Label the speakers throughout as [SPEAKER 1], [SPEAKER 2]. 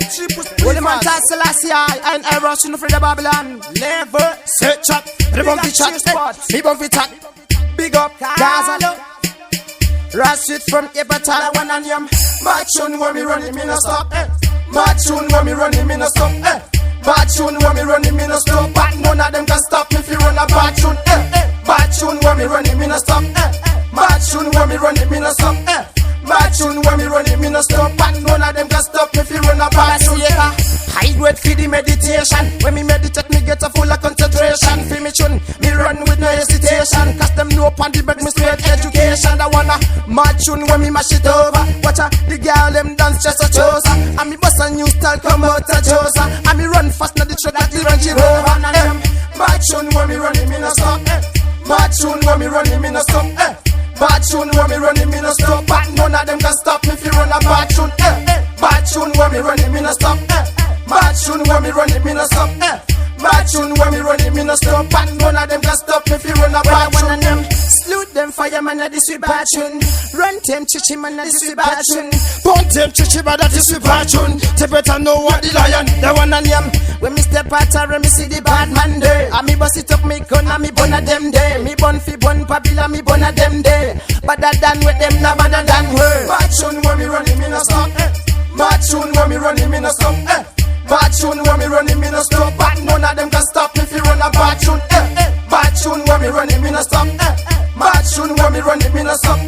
[SPEAKER 1] Holy man Selassie, I ain't ever seen from the Babylon. Never search up, ribbon fi chat, ribbon fi chat. Big up, Gaza. Rassweet from Epatala, one and yam. Bad tune when me running, me no stop. Bad tune when me running, me no stop. Bad tune when me running, me no stop. But none of them can stop me if you run a bad tune. Bad tune when me running, me no stop. Bad tune when me running, me no stop. Bad tune when me running, me no stop. But none of them can stop me if you run a bad tune. I wait for the meditation. When me meditate, me get a full of concentration. Feel me tune, me run with no hesitation. Cause them know upon the bed, me straight education. I wanna mad tune when me mash it over. Watch out, the girl them dance just a chosa. And me bust a new style come out a chosa. And me run fast, now the truck that the Range Rover. Bad tune when me running, me no stop. Bad tune when me running, me no stop. Bad tune when me running, me no stop. But none of them can stop me if you run a bad tune. Bad tune when me running, me no stop. Bad tune when me running, me no stop. Bad tune when me running, me no stop. But none of them can stop me if you run a bad tune. Salute them fireman at the Zvavharana. Run them chichi man at the Zvavharana. Point them chichi man at the Zvavharana. They better know what the lion, the one and yam. When me step out and me see the bad man there. And me bust it up, me gun and me bun a them day. Me bun fi bun Babylon, me bun a them day. Better than with them, no better than her. Bad tune when me running, me no stop. Bad tune when me running, me no stop. Bad tune when me running, me no stop. But none of them can stop me if you run a bad tune. Bad tune when me running, me no stop. Bad tune when me running, me no stop.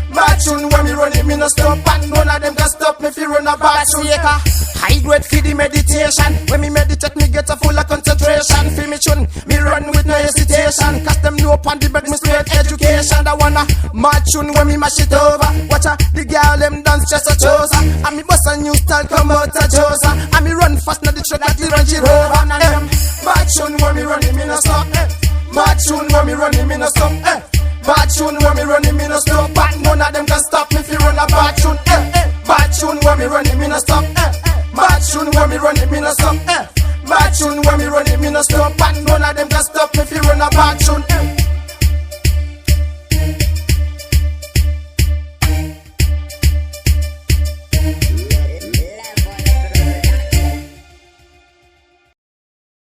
[SPEAKER 1] Bad tune when me running, me no stop. But none of them can stop me if you run a bad tune. I wait for the meditation. When me meditate, me get a full of concentration. Feel me tune, me run with no hesitation. Cause them know upon the bed, me straight education. I wanna mad tune when me mash it over. Watch out, the girl them dance just a chosa. And me bust a new style come out a chosa. And me run fast, now the truck that the Range Rover. Bad tune when me running, me no stop. Bad tune when me running, me no stop. Bad tune when me running, me no stop. But none of them can stop me if you run a bad tune. Bad tune when me running, me no stop. Bad tune when me running, me no stop. Bad tune when me running, me no stop. But none of them can stop me if you run a bad tune.